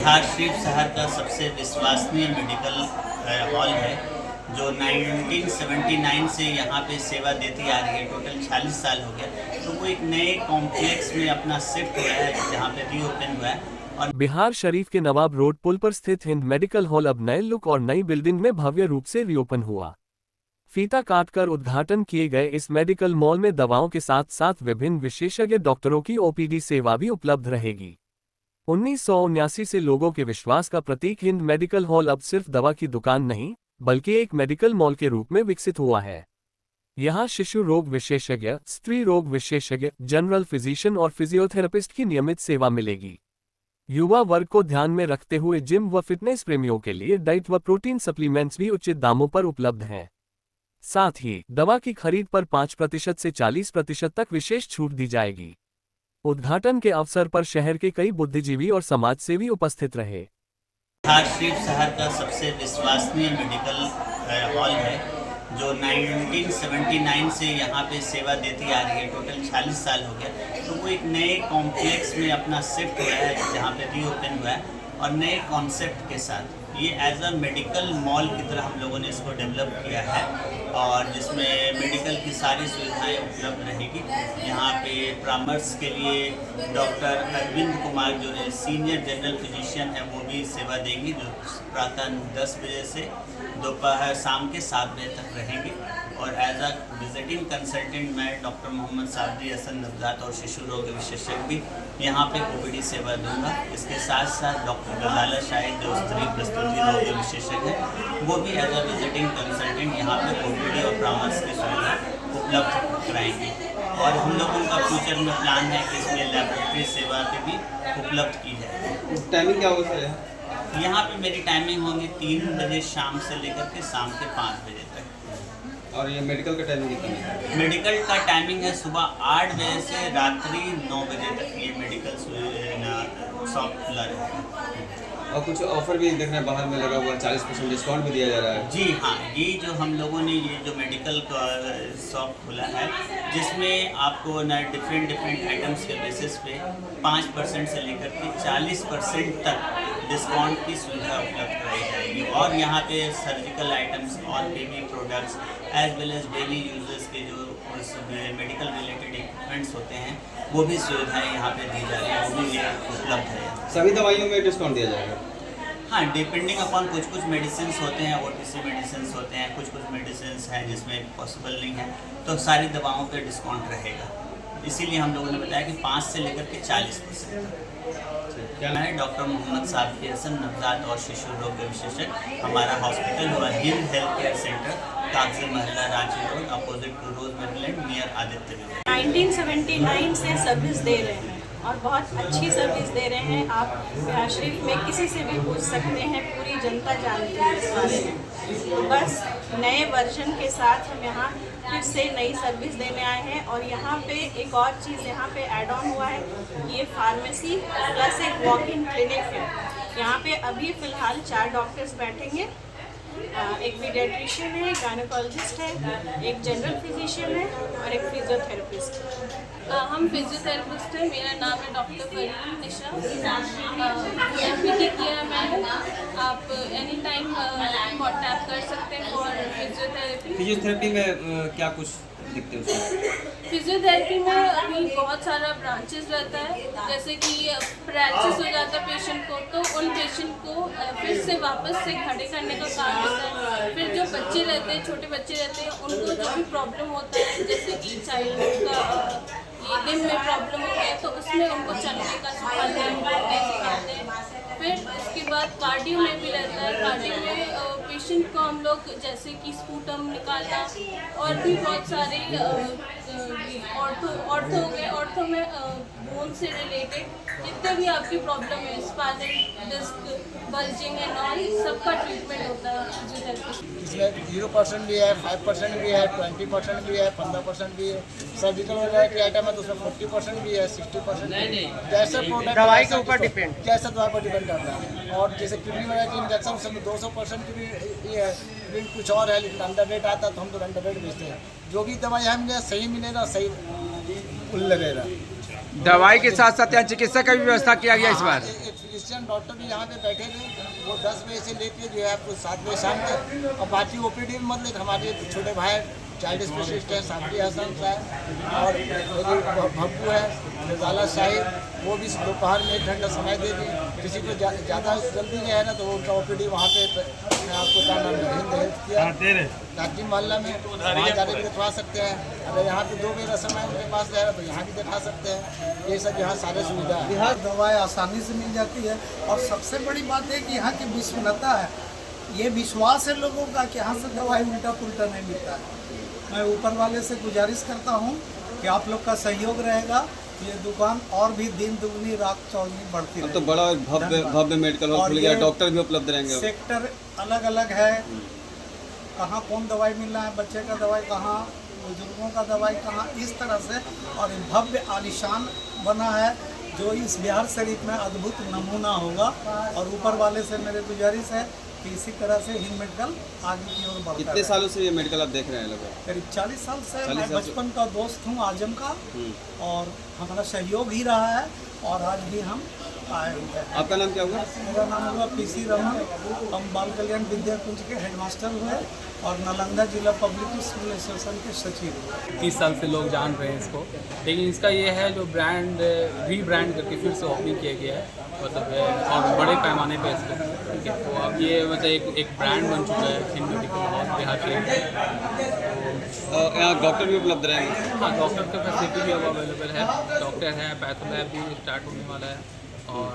बिहार शरीफ शहर का सबसे विश्वसनीय मेडिकल हॉल है जो 1979 से यहाँ पे सेवा देती आ रही है। टोटल 46 साल हो गया। तो वो एक नए कॉम्प्लेक्स में अपना शिफ्ट हुआ है जहाँ पे रीओपन हुआ है। और बिहार शरीफ के नवाब रोड पुल पर स्थित हिंद मेडिकल हॉल अब नए लुक और नई बिल्डिंग में भव्य रूप से रीओपन हुआ। फीता काटकर उद्घाटन किए गए इस मेडिकल मॉल में दवाओं के साथ साथ विभिन्न विशेषज्ञ डॉक्टरों की ओपीडी सेवा भी उपलब्ध रहेगी। 1979 से लोगों के विश्वास का प्रतीक हिंद मेडिकल हॉल अब सिर्फ दवा की दुकान नहीं बल्कि एक मेडिकल मॉल के रूप में विकसित हुआ है। यहाँ शिशु रोग विशेषज्ञ, स्त्री रोग विशेषज्ञ, जनरल फिजिशियन और फिजियोथेरेपिस्ट की नियमित सेवा मिलेगी। युवा वर्ग को ध्यान में रखते हुए जिम व फिटनेस प्रेमियों के लिए डाइट व प्रोटीन सप्लीमेंट्स भी उचित दामों पर उपलब्ध हैं। साथ ही दवा की खरीद पर 5% से 40% तक विशेष छूट दी जाएगी। उद्घाटन के अवसर पर शहर के कई बुद्धिजीवी और समाजसेवी उपस्थित रहे। बिहार शरीफ शहर का सबसे विश्वसनीय मेडिकल हॉल है जो 1979 से यहाँ पे सेवा देती आ रही है। टोटल 46 साल हो गया। तो वो एक नए कॉम्प्लेक्स में अपना शिफ्ट हुआ है जहाँ पे रीओपन हुआ है और नए कॉन्सेप्ट के साथ ये एज अ मेडिकल मॉल की तरह हम लोगों ने इसको डेवलप किया है और जिसमें मेडिकल की सारी सुविधाएं उपलब्ध रहेगी। यहाँ पे परामर्श के लिए डॉक्टर अरविंद कुमार जो है सीनियर जनरल फिजिशियन है वो भी सेवा देंगी, जो प्रातः 10 बजे से दोपहर शाम के 7 बजे तक रहेंगे। और एज अ विजिटिंग कंसल्टेंट मैं डॉक्टर मोहम्मद सादरी हसन नवजात और शिशु रोग विशेषज्ञ भी यहाँ पे ओपीडी सेवा दूंगा। इसके साथ साथ डॉक्टर गजाला शाहिद जो स्त्री प्रस्तुति रोग विशेषज्ञ है वो भी एज अ विजिटिंग कंसल्टेंट यहाँ पे ओपीडी और परामर्श की सुविधा उपलब्ध कराएंगे। और हम लोगों का फ्यूचर में प्लान है कि इसमें लेबोरेटरी सेवा पे भी उपलब्ध की जाए। टाइमिंग क्या होगा सर? यहाँ पे मेरी टाइमिंग होगी 3 बजे शाम से लेकर के शाम के 5 बजे तक। और ये मेडिकल का टाइमिंग कितना है? मेडिकल का टाइमिंग है सुबह 8 बजे से रात्रि 9 बजे तक ये मेडिकल शॉप खुला रहेगा। और कुछ ऑफर भी देखना बाहर में लगा हुआ है, 40% डिस्काउंट भी दिया जा रहा है। जी हाँ, ये जो हम लोगों ने ये जो मेडिकल शॉप खुला है जिसमें आपको ना डिफरेंट आइटम्स के बेसिस पे 5% से लेकर के 40% तक डिस्काउंट की सुविधा उपलब्ध कराई जाएगी। और यहाँ पे सर्जिकल आइटम्स और baby products as well as daily users के जो मेडिकल रिलेटेड इक्विपमेंट्स होते हैं वो भी सुविधाएं यहाँ पे दी जा रही हैं, वो भी उपलब्ध है। सभी दवाइयों में डिस्काउंट दिया जाएगा? हाँ, डिपेंडिंग अपॉन कुछ मेडिसिन होते हैं, OTC मेडिसिन होते हैं, कुछ मेडिसिन हैं जिसमें पॉसिबल नहीं है, तो सारी दवाओं पे डिस्काउंट रहेगा। इसीलिए हम लोगों ने बताया कि 5 से लेकर के 40%। क्या मैं डॉक्टर मोहम्मद सादरी हसन नवजात और शिशु रोग विशेषज्ञ, हमारा हॉस्पिटल हुआ Hind health care centre, Kagzi Mohalla, Ranchi road, opposite to Rose Medland, near Aditya Vijay. 1979 से सर्विस दे रहे हैं और बहुत अच्छी सर्विस दे रहे हैं। आप बिहार शरीफ में किसी से भी पूछ सकते हैं, पूरी जनता जानती है इस बारे में। तो बस नए वर्जन के साथ हम यहाँ फिर से नई सर्विस देने आए हैं। और यहाँ पे एक और चीज़ यहाँ पे ऐड ऑन हुआ है, ये फार्मेसी प्लस एक वॉक इन क्लिनिक है। यहाँ पे अभी फ़िलहाल 4 डॉक्टर्स बैठेंगे, एक पीडियाट्रिशियन है, गायनेकोलॉजिस्ट है, एक जनरल फिजिशियन है और एक फिजियोथेरेपिस्ट। हम फिजियोथेरेपिस्ट हैं। मेरा नाम है डॉक्टर फरीन निशा। MPT किया है मैंने। आप एनी टाइम कॉन्टैक्ट कर सकते हैं फॉर फिजियोथेरेपी। फिजियोथेरेपी में क्या कुछ दिखते हैं उसमें? फिजियोथेरेपी में अभी बहुत सारा ब्रांचेस रहता है, जैसे कि पैरालिसिस हो जाता है पेशेंट को, तो उन पेशेंट को फिर से वापस से खड़े करने का काम होता है। फिर जो बच्चे रहते हैं, छोटे बच्चे रहते हैं, उनको जो भी प्रॉब्लम होता है, जैसे कि चाइल्ड का ये दिन में प्रॉब्लम हो गया तो उसमें उनको चलने का सिखाते हैं, बैठने सिखाते हैं। फिर उसके बाद कार्डियो में भी रहता है। कार्डियो में पेशेंट को हम लोग जैसे कि स्पूटम निकालना और भी बहुत सारे ऑर्थो हो गए। ऑर्थो में बोन से रिलेटेड जितने भी आपकी प्रॉब्लम है, spinal disc, bulging and all, सबका ट्रीटमेंट होता है फिजियोथेरेपी। इसमें 0% भी है, 5% भी है, 20% भी है, 15% भी है। सर्जिकल वगैरह की आइटम है तो उसमें 40% भी है, 60% जैसे प्रोडक्ट दवाई के ऊपर डिपेंड, जैसे दवाई पर डिपेंड करता है। और जैसे किडनी वगैरह की इंजेक्शन उसमें 200% की भी ये है, लेकिन कुछ और है, लेकिन अंडर रेट आता है तो हम तो अंडर रेट बेचते हैं। जो भी दवाई हमें सही मिलेगा, सही लगेगा। दवाई के साथ साथ यहाँ चिकित्सा का भी व्यवस्था किया गया इस बार। फिजिशियन डॉक्टर भी यहाँ पे बैठे थे, वो 10 बजे से लेके जो है आपको 7 बजे शाम तक। और बाकी OPD में मतलब हमारे छोटे भाई चाइल्ड स्पेशलिस्ट है साफी हसन साहब और भप्पू है रजाला साहिब, वो भी दोपहर में 1 घंटा समय दे दी। किसी को ज़्यादा जल्दी नहीं है ना तो उनका OPD वहाँ पे मैं आपको क्या नाम है हिंद हेल्थ किया काटी मोहल्ला में, वहाँ जाके भी दिखवा सकते हैं। अगर यहाँ पे 2 बजे का समय उनके पास रहेगा तो यहाँ भी दिखा सकते हैं। ये सब यहाँ सारे सुविधा है। यहाँ दवाएं आसानी से मिल जाती है और सबसे बड़ी बात है कि यहाँ की विश्वसनीयता है। ये विश्वास है लोगों का कि यहाँ से दवाई उल्टा पुल्टा नहीं मिलता है। मैं ऊपर वाले से गुजारिश करता हूँ कि आप लोग का सहयोग रहेगा, ये दुकान और भी दिन दुगनी रात चौगुनी बढ़ती अब तो बड़ा भव्य मेडिकल हॉल खुल गया, डॉक्टर भी उपलब्ध रहेंगे। सेक्टर अलग अलग है, कहाँ कौन दवाई मिल रहा है, बच्चे का दवाई कहाँ, बुजुर्गों का दवाई कहाँ, इस तरह से। और भव्य आलिशान बना है जो इस बिहार शरीफ में अद्भुत नमूना होगा। और ऊपर वाले से मेरे गुजारिश है कि इसी तरह से हिंद मेडिकल आगे की ओर बढ़ता है। कितने सालों से ये मेडिकल आप देख रहे हैं लगभग? करीब 40 साल से। 40 मैं साल से। बचपन का दोस्त हूँ आजम का, और हमारा सहयोग ही रहा है और आज भी हम आए हुए हैं। आपका नाम क्या हुआ? मेरा नाम हुआ PC रमन। हम बाल कल्याण विद्याकुंज के हेडमास्टर हुए और नालंदा जिला पब्लिक स्कूल एसोसिएशन के सचिव हुए। 30 साल से लोग जान रहे हैं इसको, लेकिन इसका ये है जो ब्रांड रीब्रांड करके फिर से ओपनिंग किया गया है, मतलब और बड़े पैमाने पे इसको, ठीक है। तो अब ये मतलब एक ब्रांड बन चुका है हिंद मेडिकल हॉल बिहार शरीफ। यहाँ डॉक्टर भी उपलब्ध रहेंगे? हाँ, डॉक्टर का फैसिलिटी भी अब अवेलेबल है, डॉक्टर है, पैथो लैब भी स्टार्ट होने वाला है। और